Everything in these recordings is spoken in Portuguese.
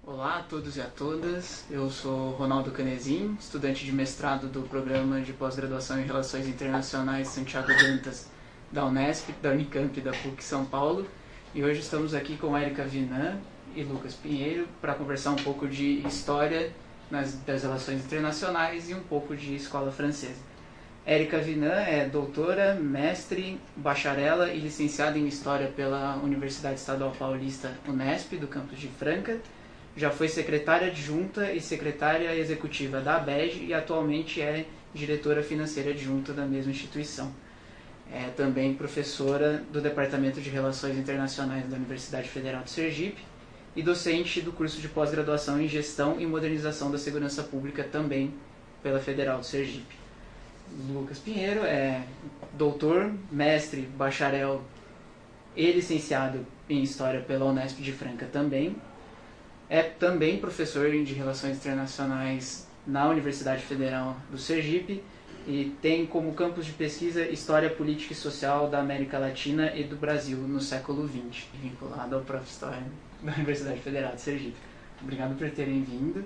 Olá a todos e a todas, eu sou Ronaldo Canezin, estudante de mestrado do Programa de Pós-Graduação em Relações Internacionais Santiago Dantas da Unesp, da Unicamp e da PUC São Paulo, e hoje estamos aqui com Érica Vinan e Lucas Pinheiro para conversar um pouco de história das relações internacionais e um pouco de escola francesa. Érica Vinan é doutora, mestre, bacharela e licenciada em História pela Universidade Estadual Paulista Unesp, do campus de Franca. Já foi secretária adjunta e secretária executiva da ABEG e atualmente é diretora financeira adjunta da mesma instituição. É também professora do Departamento de Relações Internacionais da Universidade Federal de Sergipe e docente do curso de pós-graduação em Gestão e Modernização da Segurança Pública também pela Federal de Sergipe. Lucas Pinheiro é doutor, mestre, bacharel e licenciado em História pela Unesp de Franca também. É também professor de Relações Internacionais na Universidade Federal do Sergipe e tem como campus de pesquisa História Política e Social da América Latina e do Brasil no século XX, vinculado ao Prof. História da Universidade Federal de Sergipe. Obrigado por terem vindo.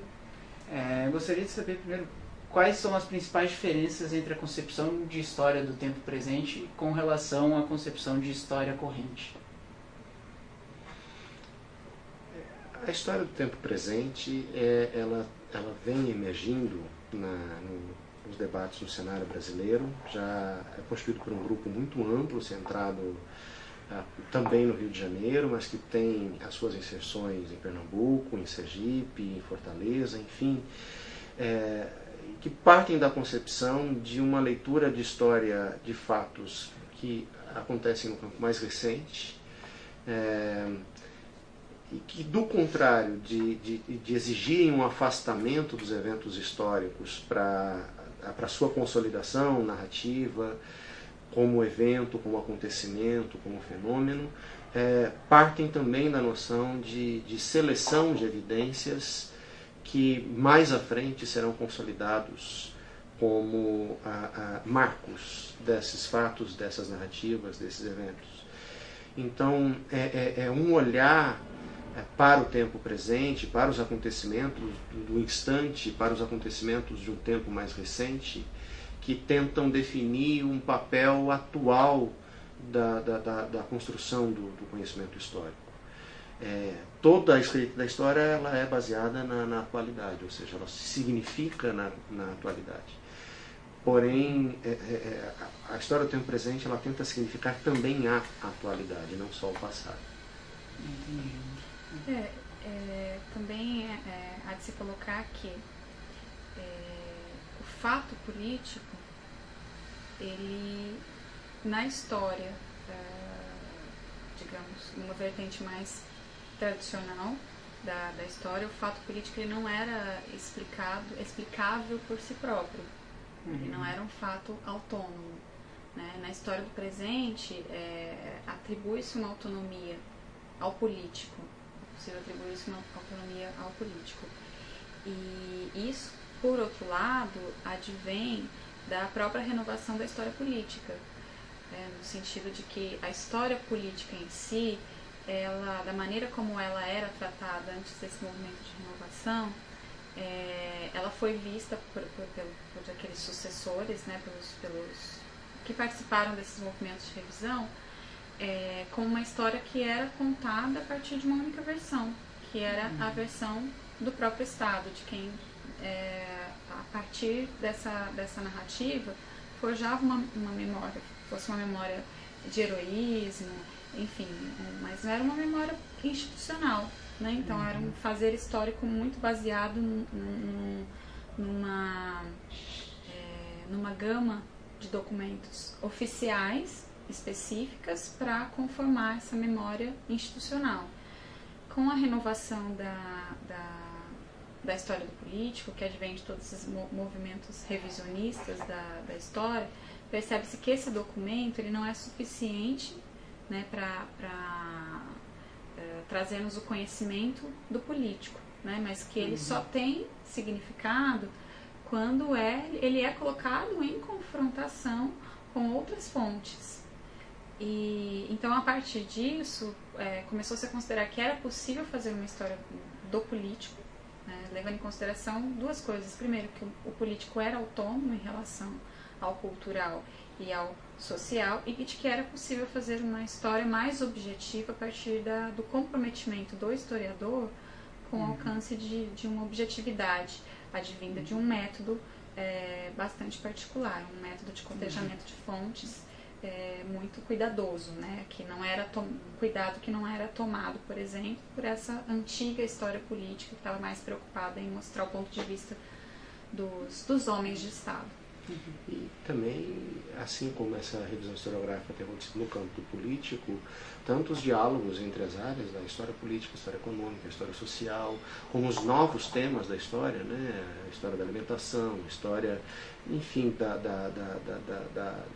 Gostaria de saber primeiro quais são as principais diferenças entre a concepção de história do tempo presente com relação à concepção de história corrente. A história do tempo presente, ela vem emergindo nos debates no cenário brasileiro, já é constituído por um grupo muito amplo, centrado também no Rio de Janeiro, mas que tem as suas inserções em Pernambuco, em Sergipe, em Fortaleza, enfim, que partem da concepção de uma leitura de história de fatos que acontecem no campo mais recente, e que, do contrário de exigirem um afastamento dos eventos históricos para sua consolidação narrativa, como evento, como acontecimento, como fenômeno, partem também da noção de seleção de evidências que mais à frente serão consolidados como marcos desses fatos, dessas narrativas, desses eventos. Então, é um olhar para o tempo presente, para os acontecimentos do instante, para os acontecimentos de um tempo mais recente, que tentam definir um papel atual da construção do conhecimento histórico. Toda a escrita da história ela é baseada na atualidade, ou seja, ela se significa na atualidade. Porém, a história do tempo presente ela tenta significar também a atualidade, não só o passado. Também há de se colocar que o fato político, ele, na história, digamos, numa vertente mais tradicional da história, o fato político ele não era explicável por si próprio. Ele não era um fato autônomo. Né? Na história do presente, atribui-se uma autonomia ao político. Possível atribuir-se uma autonomia ao político. E isso, por outro lado, advém da própria renovação da história política, no sentido de que a história política em si, da maneira como ela era tratada antes desse movimento de renovação, ela foi vista por aqueles sucessores, né, pelos que participaram desses movimentos de revisão, como uma história que era contada a partir de uma única versão, que era a versão do próprio Estado, de quem, a partir dessa narrativa, forjava uma memória, fosse uma memória de heroísmo, enfim, mas não era uma memória institucional, né? Então era um fazer histórico muito baseado numa gama de documentos oficiais específicas para conformar essa memória institucional. Com a renovação da história do político, que advém de todos esses movimentos revisionistas da história, percebe-se que esse documento ele não é suficiente, né, para trazer-nos o conhecimento do político, né, mas que ele só tem significado quando ele é colocado em confrontação com outras fontes. E então, a partir disso, começou-se a considerar que era possível fazer uma história do político, né, levando em consideração duas coisas. Primeiro, que o político era autônomo em relação ao cultural e ao social, e de que era possível fazer uma história mais objetiva a partir do comprometimento do historiador com o alcance de uma objetividade advinda de um método bastante particular, um método de cotejamento de fontes muito cuidadoso, né? Que não era cuidado que não era tomado, por exemplo, por essa antiga história política que estava mais preocupada em mostrar o ponto de vista dos homens de Estado. E também, assim como essa revisão historiográfica tem acontecido no campo do político, tanto os diálogos entre as áreas da história política, história econômica, história social, como os novos temas da história, né? A história da alimentação, a história, enfim,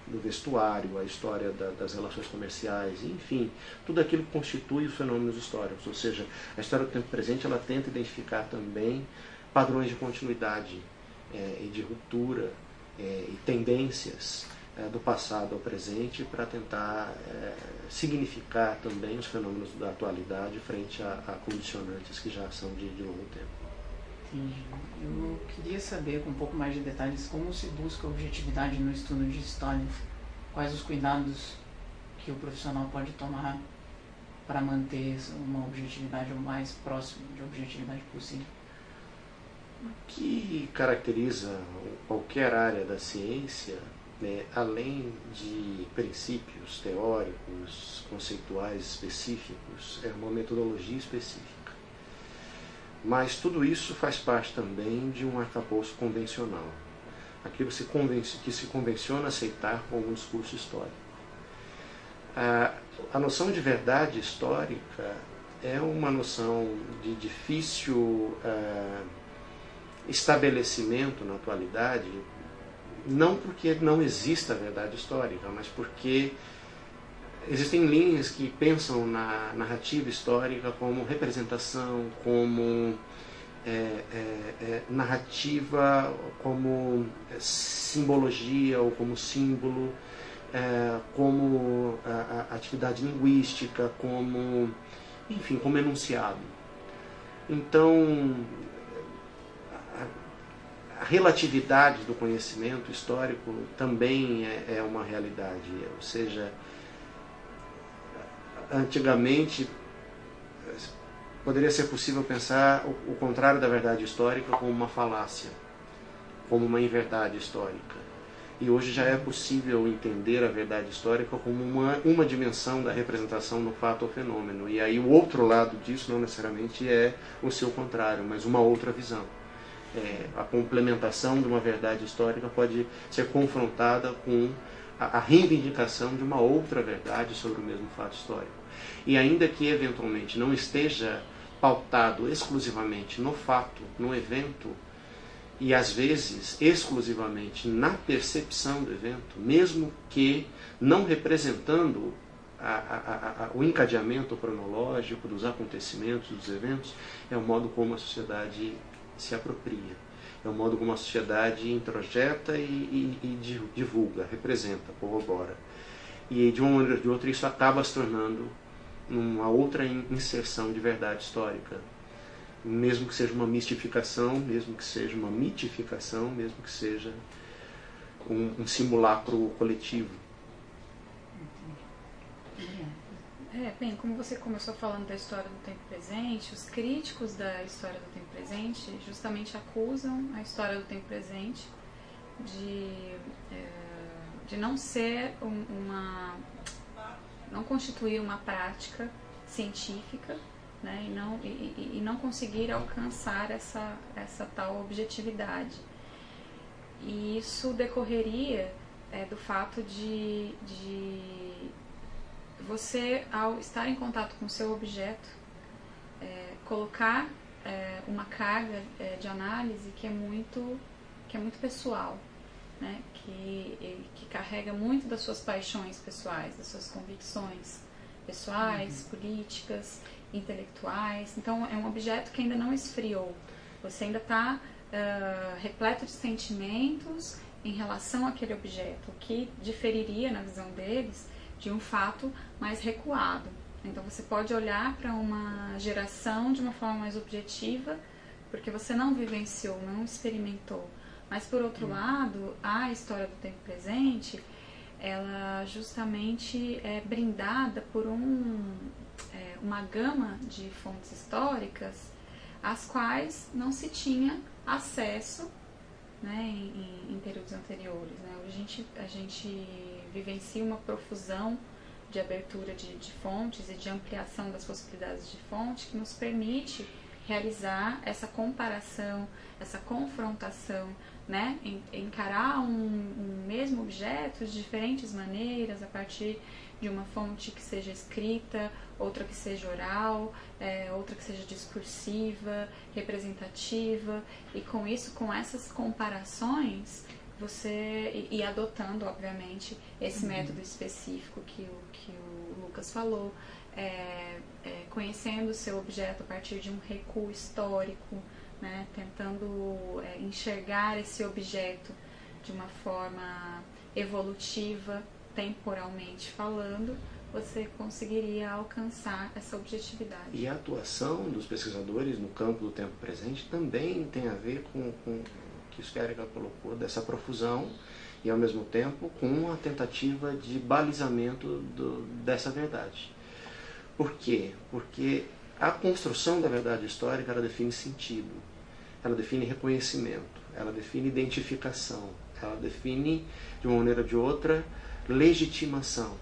do vestuário, a história das relações comerciais, enfim, tudo aquilo que constitui os fenômenos históricos. Ou seja, a história do tempo presente, ela tenta identificar também padrões de continuidade e de ruptura, e tendências do passado ao presente para tentar significar também os fenômenos da atualidade frente a condicionantes que já são de longo tempo. Entendi. Eu queria saber com um pouco mais de detalhes como se busca objetividade no estudo de história. Quais os cuidados que o profissional pode tomar para manter uma objetividade o mais próximo de objetividade possível? O que caracteriza qualquer área da ciência, né, além de princípios teóricos, conceituais específicos, é uma metodologia específica. Mas tudo isso faz parte também de um arcabouço convencional, aquilo que se convenciona aceitar como um discurso histórico. A noção de verdade histórica é uma noção de difícil estabelecimento na atualidade, não porque não exista a verdade histórica, mas porque existem linhas que pensam na narrativa histórica como representação, como narrativa, como simbologia ou como símbolo, como atividade linguística, como, enfim, como enunciado. Então, a relatividade do conhecimento histórico também é uma realidade, ou seja, antigamente poderia ser possível pensar o contrário da verdade histórica como uma falácia, como uma inverdade histórica. E hoje já é possível entender a verdade histórica como uma dimensão da representação no fato ou fenômeno. E aí o outro lado disso não necessariamente é o seu contrário, mas uma outra visão. A complementação de uma verdade histórica pode ser confrontada com a reivindicação de uma outra verdade sobre o mesmo fato histórico. E ainda que eventualmente não esteja pautado exclusivamente no fato, no evento, e às vezes exclusivamente na percepção do evento, mesmo que não representando o encadeamento cronológico dos acontecimentos, dos eventos, é o modo como a sociedade se apropria, é o modo como a sociedade introjeta e divulga, representa, corrobora. E de uma maneira ou de outra isso acaba se tornando uma outra inserção de verdade histórica, mesmo que seja uma mistificação, mesmo que seja uma mitificação, mesmo que seja um simulacro coletivo. Bem, como você começou falando da história do tempo presente, os críticos da história do tempo presente justamente acusam a história do tempo presente de não ser não constituir uma prática científica, né, e não conseguir alcançar essa tal objetividade. E isso decorreria do fato de você, ao estar em contato com o seu objeto, colocar uma carga de análise que é muito pessoal, né? que carrega muito das suas paixões pessoais, das suas convicções pessoais, políticas, intelectuais. Então é um objeto que ainda não esfriou, você ainda está repleto de sentimentos em relação àquele objeto, o que diferiria na visão deles de um fato mais recuado. Então você pode olhar para uma geração de uma forma mais objetiva, porque você não vivenciou, não experimentou. Mas por outro lado, a história do tempo presente, ela justamente é brindada por uma gama de fontes históricas às quais não se tinha acesso, né, em períodos anteriores. Né? Hoje a gente vivencia uma profusão de abertura de fontes e de ampliação das possibilidades de fonte que nos permite realizar essa comparação, essa confrontação, né? Encarar um mesmo objeto de diferentes maneiras, a partir de uma fonte que seja escrita, outra que seja oral, outra que seja discursiva, representativa, e com isso, com essas comparações, e adotando, obviamente, esse método específico que o Lucas falou, conhecendo o seu objeto a partir de um recuo histórico, né, tentando enxergar esse objeto de uma forma evolutiva, temporalmente falando, você conseguiria alcançar essa objetividade. E a atuação dos pesquisadores no campo do tempo presente também tem a ver com o que o Skerringer colocou, dessa profusão, e ao mesmo tempo com a tentativa de balizamento dessa verdade. Por quê? Porque a construção da verdade histórica, ela define sentido, ela define reconhecimento, ela define identificação, ela define, de uma maneira ou de outra, legitimação.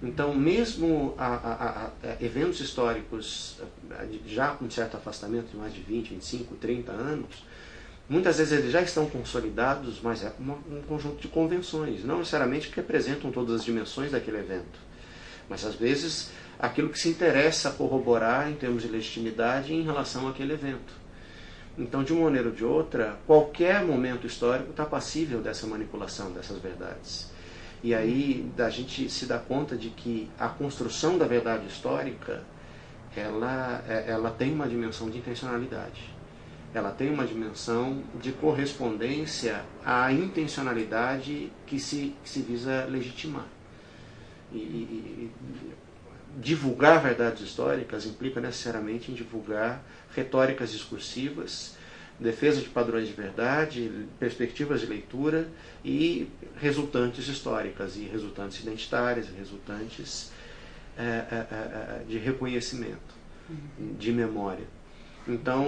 Então, mesmo eventos históricos já com certo afastamento de mais de 20, 25, 30 anos, muitas vezes eles já estão consolidados, mas é um conjunto de convenções, não necessariamente que representam todas as dimensões daquele evento, mas às vezes aquilo que se interessa corroborar em termos de legitimidade em relação àquele evento. Então, de uma maneira ou de outra, qualquer momento histórico está passível dessa manipulação dessas verdades. E aí a gente se dá conta de que a construção da verdade histórica, ela tem uma dimensão de intencionalidade. Ela tem uma dimensão de correspondência à intencionalidade que se visa legitimar. E divulgar verdades históricas implica necessariamente em divulgar retóricas discursivas, defesa de padrões de verdade, perspectivas de leitura e resultantes históricas, e resultantes identitárias, e resultantes de reconhecimento, de memória. Então,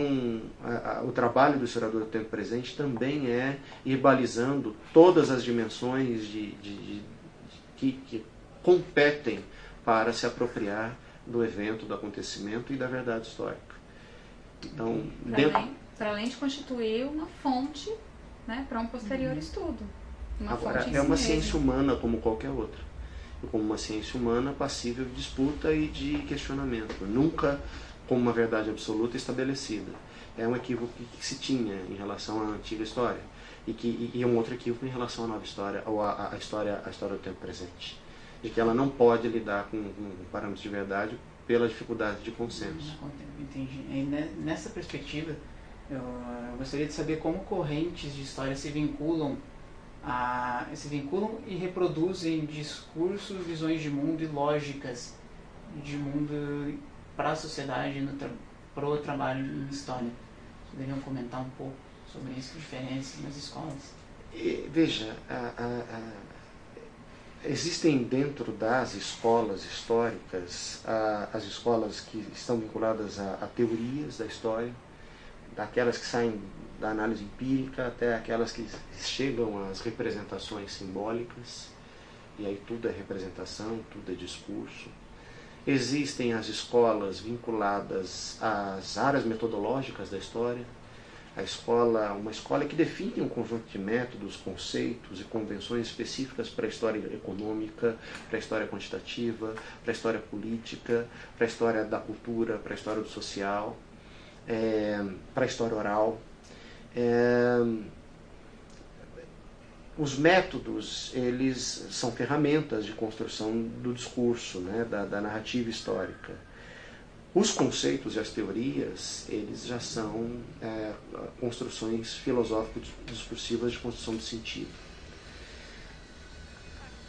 o trabalho do historiador do tempo presente também é ir balizando todas as dimensões que competem para se apropriar do evento, do acontecimento e da verdade histórica. Então, para além de constituir uma fonte, né, para um posterior estudo. Agora, é uma ciência humana como qualquer outra. E como uma ciência humana passível de disputa e de questionamento. Nunca como uma verdade absoluta estabelecida. É um equívoco que se tinha em relação à antiga história. E um outro equívoco em relação à nova história, ou à história do tempo presente. De que ela não pode lidar com parâmetros de verdade pela dificuldade de consenso. Entendi. E nessa perspectiva, eu gostaria de saber como correntes de história se vinculam e reproduzem discursos, visões de mundo e lógicas de mundo para a sociedade, para o trabalho em história. Poderiam comentar um pouco sobre isso, diferenças nas escolas? Veja, existem dentro das escolas históricas as escolas que estão vinculadas a teorias da história, daquelas que saem da análise empírica até aquelas que chegam às representações simbólicas, e aí tudo é representação, tudo é discurso. Existem as escolas vinculadas às áreas metodológicas da história, uma escola que define um conjunto de métodos, conceitos e convenções específicas para a história econômica, para a história quantitativa, para a história política, para a história da cultura, para a história do social, para a história oral. Os métodos, eles são ferramentas de construção do discurso, né, da narrativa histórica. Os conceitos e as teorias, eles já são construções filosófico-discursivas de construção de sentido.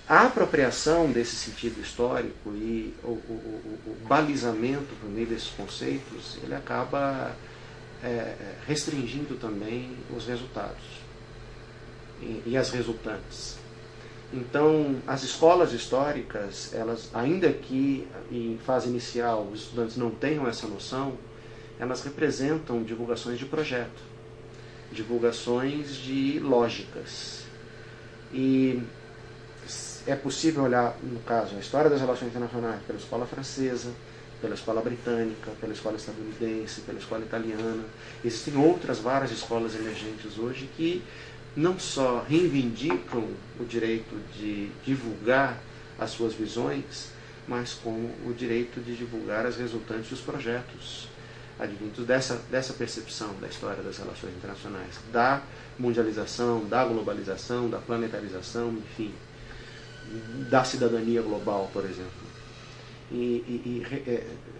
A apropriação desse sentido histórico e o balizamento por meio desses conceitos, ele acaba restringindo também os resultados e as resultantes. Então, as escolas históricas, elas, ainda que em fase inicial os estudantes não tenham essa noção, elas representam divulgações de projeto, divulgações de lógicas. E é possível olhar, no caso, a história das relações internacionais pela escola francesa, pela escola britânica, pela escola estadunidense, pela escola italiana. Existem outras várias escolas emergentes hoje que não só reivindicam o direito de divulgar as suas visões, mas como o direito de divulgar as resultantes dos projetos advindos dessa percepção da história das relações internacionais, da mundialização, da globalização, da planetarização, enfim, da cidadania global, por exemplo.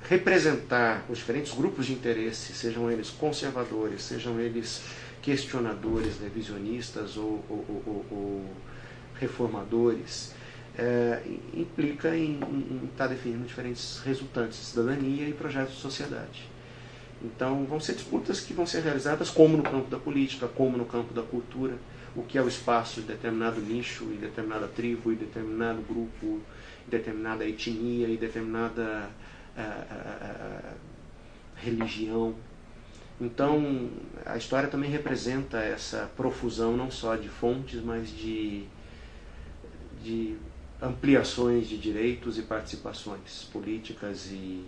Representar os diferentes grupos de interesse, sejam eles conservadores, sejam eles questionadores, revisionistas ou reformadores, implica em estar definindo diferentes resultantes de cidadania e projetos de sociedade. Então, vão ser disputas que vão ser realizadas como no campo da política, como no campo da cultura, o que é o espaço de determinado nicho, e determinada tribo, e determinado grupo, e determinada etnia, e determinada religião. Então, a história também representa essa profusão não só de fontes, mas de ampliações de direitos e participações políticas e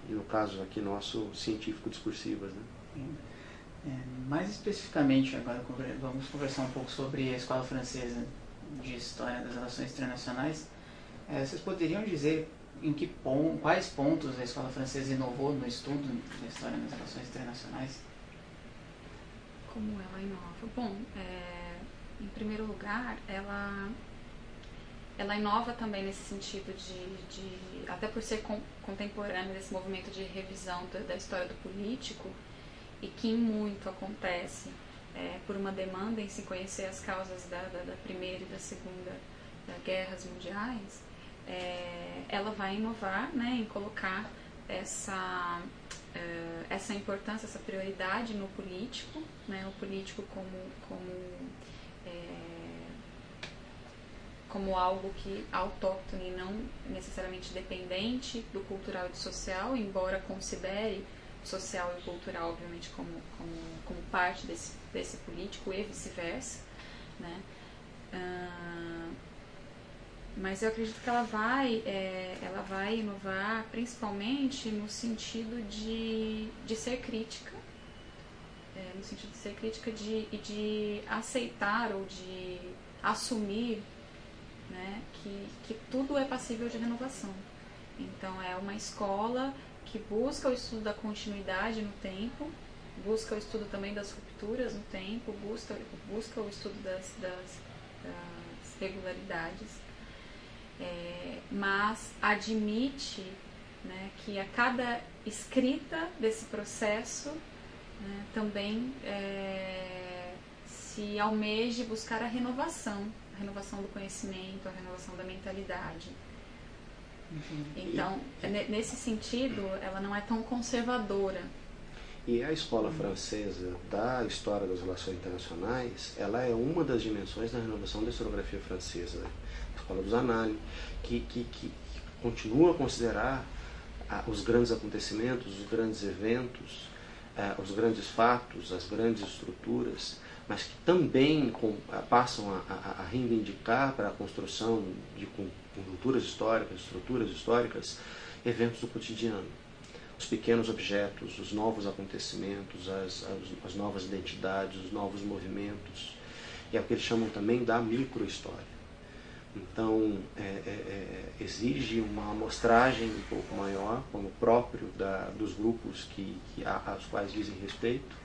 no caso aqui nosso, científico-discursivas. Né? Mais especificamente, agora vamos conversar um pouco sobre a Escola Francesa de História das Relações Internacionais. Vocês poderiam dizer quais pontos a Escola Francesa inovou no estudo da História das Relações Internacionais? Como ela inova? Bom, em primeiro lugar, ela inova também nesse sentido de até por ser contemporânea desse movimento de revisão da história do político, e que muito acontece por uma demanda em se conhecer as causas da Primeira e da Segunda Guerras Mundiais. Ela vai inovar, né, em colocar essa importância, essa prioridade no político, né, o político como algo que autóctone e não necessariamente dependente do cultural e do social, embora considere o social e o cultural, obviamente, como parte desse político e vice-versa, né? Mas eu acredito que ela vai inovar principalmente no sentido de ser crítica, no sentido de ser crítica e de aceitar ou de assumir, né, que tudo é passível de renovação. Então é uma escola que busca o estudo da continuidade no tempo, busca o estudo também das rupturas no tempo, busca o estudo das regularidades, mas admite, né, que a cada escrita desse processo, né, também se almeje buscar a renovação do conhecimento, a renovação da mentalidade. Então, nesse sentido, ela não é tão conservadora. E a escola francesa da história das relações internacionais, ela é uma das dimensões da renovação da historiografia francesa, né? A escola dos Annales, que continua a considerar os grandes acontecimentos, os grandes eventos, os grandes fatos, as grandes estruturas, mas que também passam a reivindicar para a construção de conjunturas históricas, estruturas históricas, eventos do cotidiano. Os pequenos objetos, os novos acontecimentos, as novas identidades, os novos movimentos. E é o que eles chamam também da microhistória. Então, exige uma amostragem um pouco maior, como próprio dos grupos aos quais dizem respeito,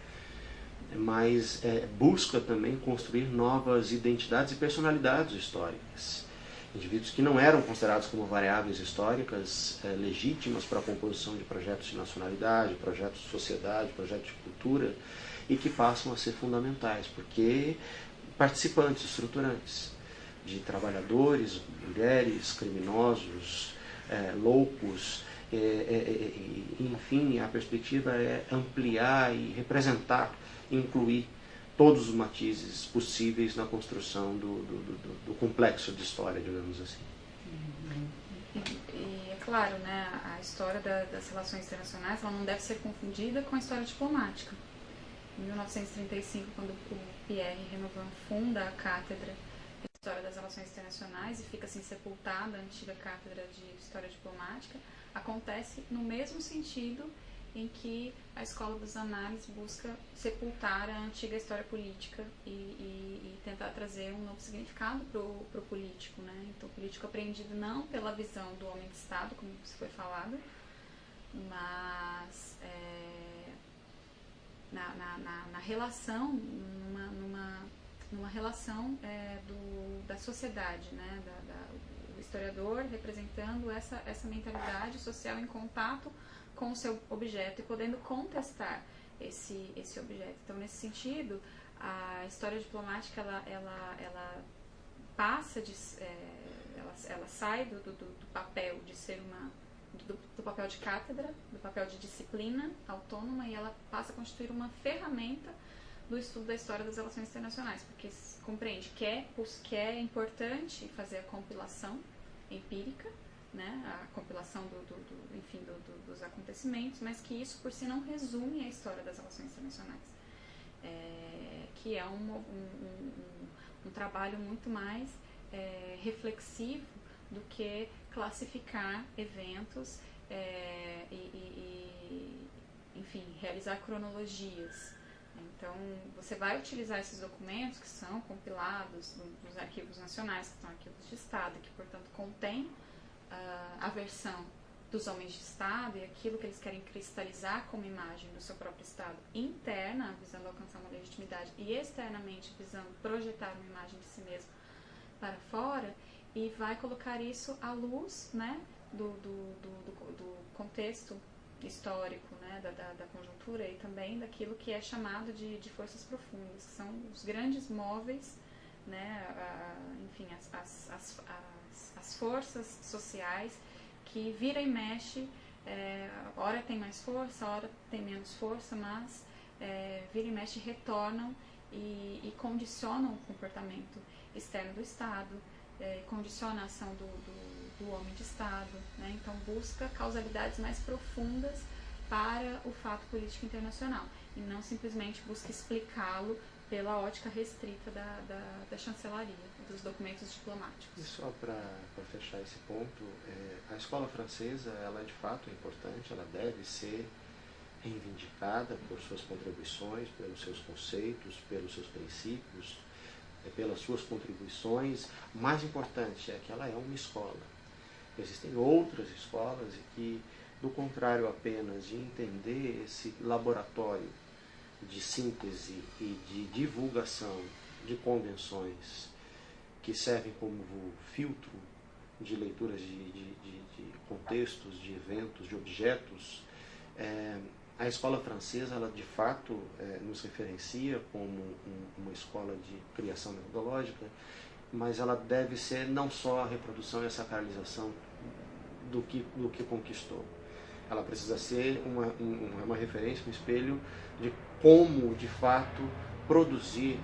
mas busca também construir novas identidades e personalidades históricas. Indivíduos que não eram considerados como variáveis históricas legítimas para a composição de projetos de nacionalidade, projetos de sociedade, projetos de cultura, e que passam a ser fundamentais, porque participantes, estruturantes. de trabalhadores, mulheres, criminosos, loucos. Enfim, a perspectiva é ampliar e representar, incluir todos os matizes possíveis na construção do complexo de história, digamos assim. E é claro, né, a história das relações internacionais ela não deve ser confundida com a história diplomática. Em 1935, quando o Pierre Renovan funda a Cátedra de História das Relações Internacionais e fica assim sepultada a antiga Cátedra de História Diplomática, acontece no mesmo sentido em que a Escola das Análises busca sepultar a antiga história política e tentar trazer um novo significado para o político, né? Então, o político apreendido não pela visão do homem de Estado, como se foi falado, mas na relação, numa relação da sociedade, né? O historiador representando essa mentalidade social em contato com o seu objeto e podendo contestar esse objeto. Então, nesse sentido, a história diplomática ela passa ela sai do papel de ser do papel de cátedra, do papel de disciplina autônoma, e ela passa a constituir uma ferramenta do estudo da história das relações internacionais, porque compreende que é importante fazer a compilação empírica, né, a compilação dos acontecimentos, mas que isso por si não resume a história das relações internacionais, que é um trabalho muito mais reflexivo do que classificar eventos enfim, realizar cronologias. Então, você vai utilizar esses documentos que são compilados nos arquivos nacionais, que são arquivos de Estado, que, portanto, contêm a versão dos homens de Estado e aquilo que eles querem cristalizar como imagem do seu próprio Estado interna, visando alcançar uma legitimidade, e externamente, visando projetar uma imagem de si mesmo para fora, e vai colocar isso à luz, né, do contexto histórico, né, da conjuntura e também daquilo que é chamado de forças profundas, que são os grandes móveis, né, enfim, as forças sociais que vira e mexe, ora tem mais força, ora tem menos força, mas vira e mexe retornam e condicionam o comportamento externo do Estado, condiciona a ação do homem de Estado, né? Então busca causalidades mais profundas para o fato político internacional e não simplesmente busca explicá-lo pela ótica restrita da chancelaria, dos documentos diplomáticos. E só para fechar esse ponto, a escola francesa, ela de fato é importante, ela deve ser reivindicada por suas contribuições, pelos seus conceitos, pelos seus princípios, pelas suas contribuições. O mais importante é que ela é uma escola. Existem outras escolas e que, do contrário apenas de entender esse laboratório de síntese e de divulgação de convenções que servem como filtro de leituras de contextos, de eventos, de objetos, a escola francesa, ela de fato nos referencia como uma escola de criação metodológica, mas ela deve ser não só a reprodução e a sacralização do que conquistou. Ela precisa ser uma referência, um espelho de como, de fato, produzir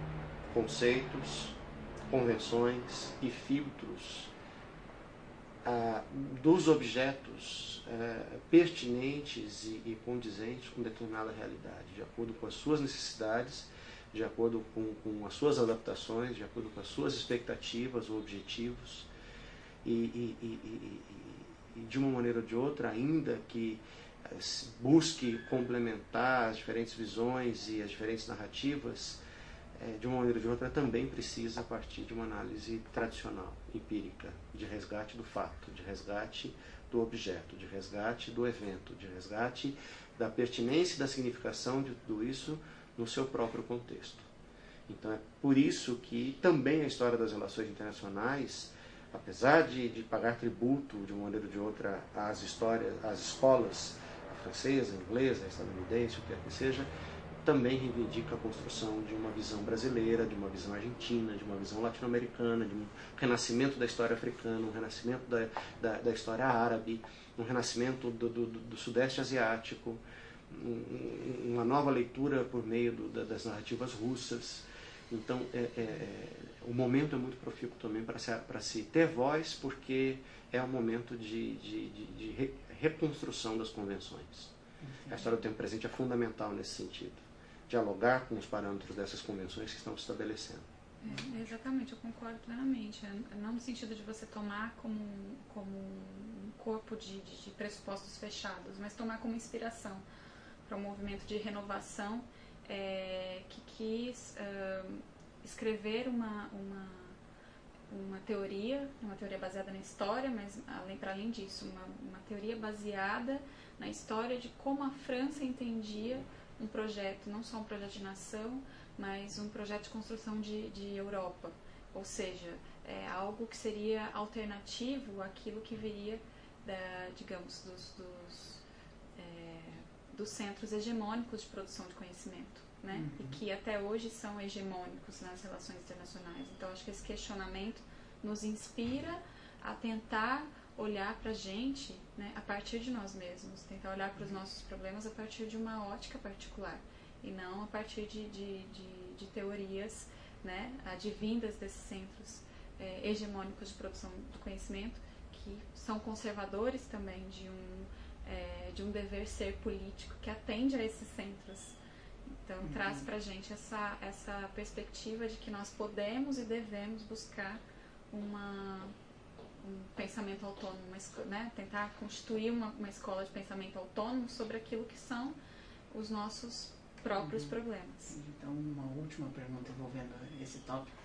conceitos, convenções e filtros dos objetos pertinentes e condizentes com determinada realidade, de acordo com as suas necessidades, de acordo com as suas adaptações, de acordo com as suas expectativas ou objetivos, e de uma maneira ou de outra, ainda que busque complementar as diferentes visões e as diferentes narrativas, de uma maneira ou de outra, também precisa partir de uma análise tradicional, empírica, de resgate do fato, de resgate do objeto, de resgate do evento, de resgate da pertinência e da significação de tudo isso no seu próprio contexto. Então é por isso que também a história das relações internacionais, apesar de pagar tributo de uma maneira ou de outra às escolas, a francesa, a inglesa, a estadunidense, o que quer que seja, também reivindica a construção de uma visão brasileira, de uma visão argentina, de uma visão latino-americana, de um renascimento da história africana, um renascimento da história árabe, um renascimento do Sudeste Asiático, uma nova leitura por meio das narrativas russas. Então, o momento é muito profícuo também para se ter voz, porque é um momento de reconstrução das convenções. A história do tempo presente é fundamental nesse sentido. Dialogar com os parâmetros dessas convenções que estão se estabelecendo. Exatamente, eu concordo plenamente. Não no sentido de você tomar como um corpo de pressupostos fechados, mas tomar como inspiração para um movimento de renovação que quis escrever uma teoria baseada na história, mas para além disso, uma teoria baseada na história de como a França entendia um projeto, não só um projeto de nação, mas um projeto de construção de Europa. Ou seja, algo que seria alternativo àquilo que viria, digamos, dos centros hegemônicos de produção de conhecimento, né? E que até hoje são hegemônicos nas relações internacionais. Então, acho que esse questionamento nos inspira a tentar olhar para a gente, né, a partir de nós mesmos, tentar olhar para os nossos problemas a partir de uma ótica particular e não a partir de teorias, né, advindas desses centros hegemônicos de produção do conhecimento, que são conservadores também de um dever ser político que atende a esses centros. Então, traz para a gente essa perspectiva de que nós podemos e devemos buscar um pensamento autônomo, né? Tentar constituir uma escola de pensamento autônomo sobre aquilo que são os nossos próprios problemas. Então, uma última pergunta envolvendo esse tópico.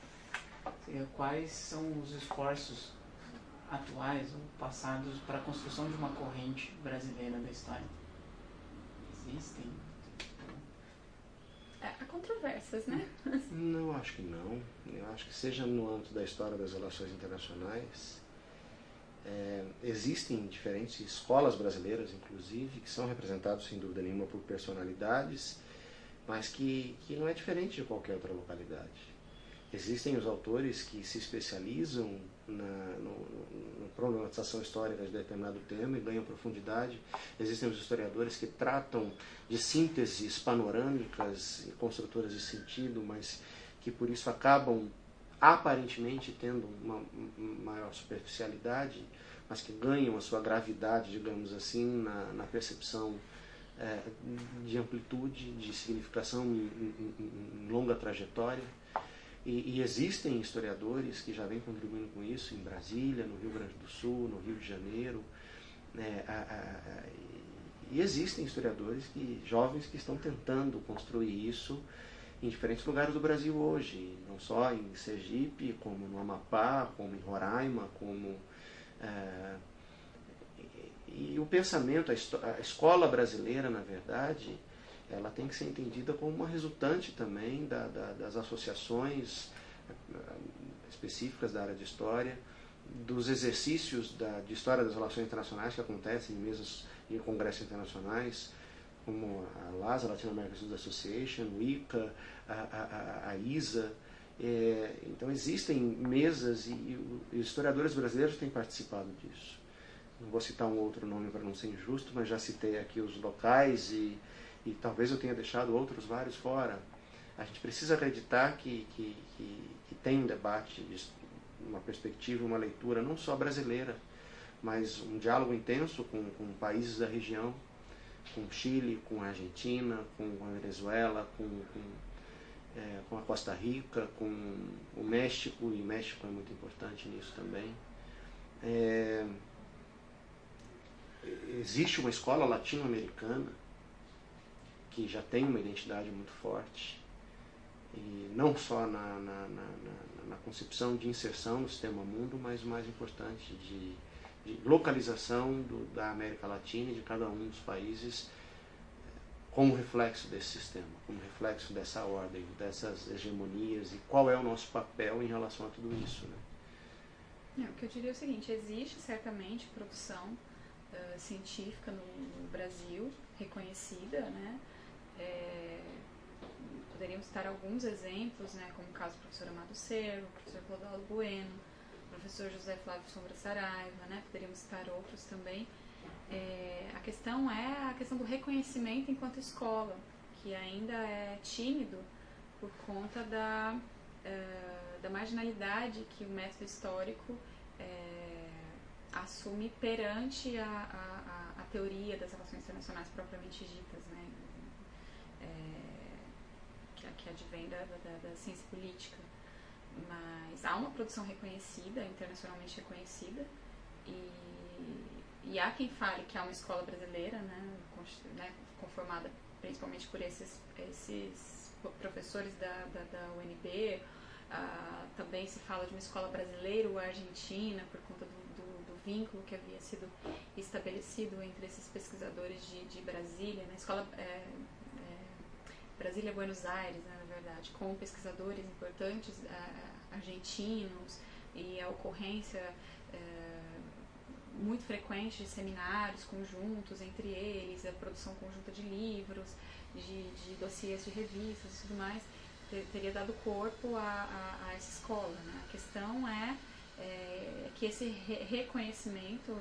Quais são os esforços atuais ou passados para a construção de uma corrente brasileira da história? Existem? Há controvérsias, né? Não, acho que não. Eu acho que seja no âmbito da história das relações internacionais, existem diferentes escolas brasileiras, inclusive, que são representadas, sem dúvida nenhuma, por personalidades, mas que não é diferente de qualquer outra localidade. Existem os autores que se especializam na problematização histórica de determinado tema e ganham profundidade. Existem os historiadores que tratam de sínteses panorâmicas e construtoras de sentido, mas que por isso acabam aparentemente tendo uma maior superficialidade, mas que ganham a sua gravidade, digamos assim, na percepção de amplitude, de significação em longa trajetória. E existem historiadores que já vêm contribuindo com isso em Brasília, no Rio Grande do Sul, no Rio de Janeiro. E existem historiadores jovens que estão tentando construir isso em diferentes lugares do Brasil hoje, não só em Sergipe, como no Amapá, como em Roraima, e o pensamento, a escola brasileira, na verdade, ela tem que ser entendida como uma resultante também das associações específicas da área de história, dos exercícios de história das relações internacionais que acontecem em mesas e congressos internacionais, como a LASA, Latin American Studies Association, o ICA, a ISA. Então existem mesas e os historiadores brasileiros têm participado disso. Não vou citar um outro nome para não ser injusto, mas já citei aqui os locais e talvez eu tenha deixado outros vários fora. A gente precisa acreditar que tem um debate, uma perspectiva, uma leitura não só brasileira, mas um diálogo intenso com países da região, com Chile, com a Argentina, com a Venezuela, com a Costa Rica, com o México, e o México é muito importante nisso também. Existe uma escola latino-americana que já tem uma identidade muito forte, e não só na concepção de inserção no sistema mundo, mas o mais importante, de localização da América Latina e de cada um dos países como reflexo desse sistema, como reflexo dessa ordem, dessas hegemonias, e qual é o nosso papel em relação a tudo isso, né? O que eu diria é o seguinte: existe certamente produção científica no Brasil, reconhecida, né? poderíamos citar alguns exemplos, né, como o caso do professor Amado Cerro, professor Clodoaldo Bueno, professor José Flávio Sombra Saraiva, né, poderíamos citar outros também. A questão é a questão do reconhecimento enquanto escola, que ainda é tímido por conta da marginalidade que o método histórico assume perante a teoria das relações internacionais propriamente ditas, né, que advém da ciência política. Mas há uma produção reconhecida, internacionalmente reconhecida, e há quem fale que há uma escola brasileira, né, conformada principalmente por esses professores da UNB. Também se fala de uma escola brasileira ou argentina, por conta do vínculo que havia sido estabelecido entre esses pesquisadores de Brasília, na escola Brasília-Buenos Aires, né, na verdade, com pesquisadores importantes argentinos, e a ocorrência muito frequente de seminários conjuntos entre eles, a produção conjunta de livros, de dossiês de revistas e tudo mais, teria dado corpo a essa escola, né? A questão é que esse reconhecimento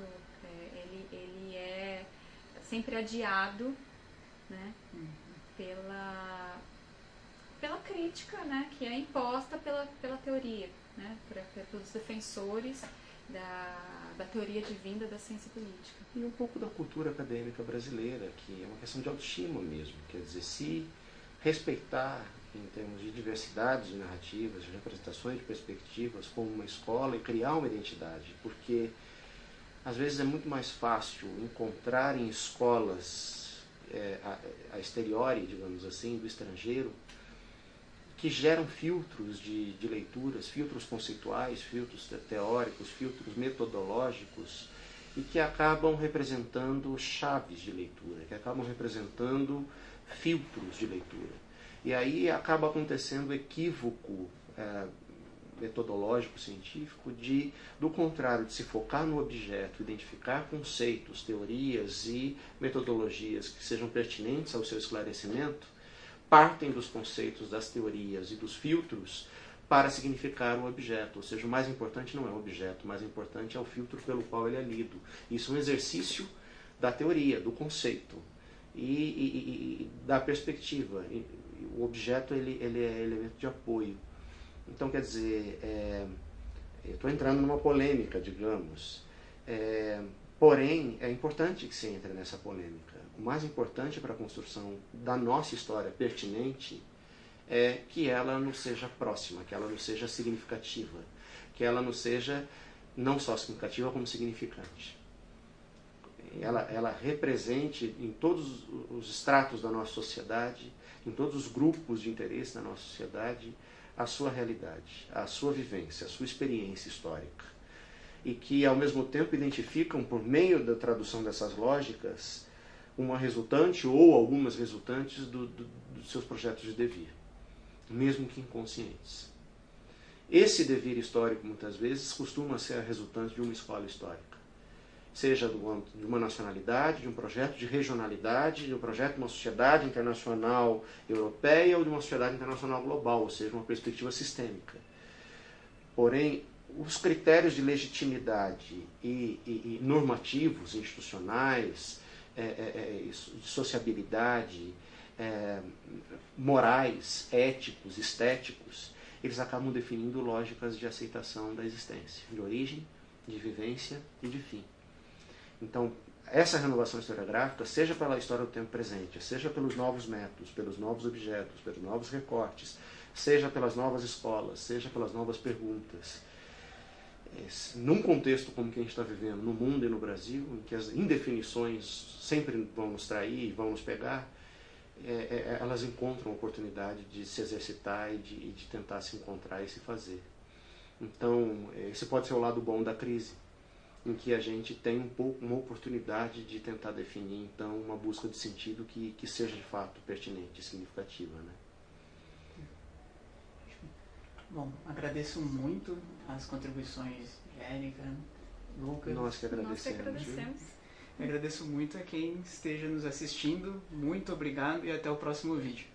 ele é sempre adiado, né, pela crítica, né, que é imposta pela teoria, né, pelos defensores da teoria divina da ciência política. E um pouco da cultura acadêmica brasileira, que é uma questão de autoestima mesmo. Quer dizer, se respeitar em termos de diversidade de narrativas, de representações de perspectivas, como uma escola, e criar uma identidade, porque às vezes é muito mais fácil encontrar em escolas a exteriori, digamos assim, do estrangeiro, que geram filtros de leituras, filtros conceituais, filtros teóricos, filtros metodológicos, e que acabam representando chaves de leitura, que acabam representando filtros de leitura. E aí acaba acontecendo o equívoco metodológico, científico, do contrário, de se focar no objeto, identificar conceitos, teorias e metodologias que sejam pertinentes ao seu esclarecimento, partem dos conceitos, das teorias e dos filtros para significar o objeto. Ou seja, o mais importante não é o objeto, o mais importante é o filtro pelo qual ele é lido. Isso é um exercício da teoria, do conceito e da perspectiva. O objeto ele é elemento de apoio. Então, quer dizer, eu estou entrando numa polêmica, digamos, porém é importante que se entre nessa polêmica. O mais importante para a construção da nossa história pertinente é que ela nos seja próxima, que ela nos seja significativa, que ela nos seja não só significativa, como significante. Ela represente em todos os estratos da nossa sociedade, em todos os grupos de interesse da nossa sociedade, a sua realidade, a sua vivência, a sua experiência histórica. E que, ao mesmo tempo, identificam, por meio da tradução dessas lógicas, uma resultante ou algumas resultantes dos seus projetos de devir, mesmo que inconscientes. Esse devir histórico, muitas vezes, costuma ser a resultante de uma escola histórica, seja de uma nacionalidade, de um projeto de regionalidade, de um projeto de uma sociedade internacional europeia ou de uma sociedade internacional global, ou seja, uma perspectiva sistêmica. Porém, os critérios de legitimidade e normativos, institucionais, de sociabilidade, morais, éticos, estéticos, eles acabam definindo lógicas de aceitação da existência, de origem, de vivência e de fim. Então, essa renovação historiográfica, seja pela história do tempo presente, seja pelos novos métodos, pelos novos objetos, pelos novos recortes, seja pelas novas escolas, seja pelas novas perguntas, num contexto como que a gente está vivendo no mundo e no Brasil, em que as indefinições sempre vão nos trair e vão nos pegar, elas encontram a oportunidade de se exercitar e de tentar se encontrar e se fazer. Então, esse pode ser o lado bom da crise, em que a gente tem uma oportunidade de tentar definir, então, uma busca de sentido que seja de fato pertinente e significativa, né? Bom, agradeço muito as contribuições de Érica, Lucas. Nós que agradecemos. Nós que agradecemos. Agradeço muito a quem esteja nos assistindo. Muito obrigado e até o próximo vídeo.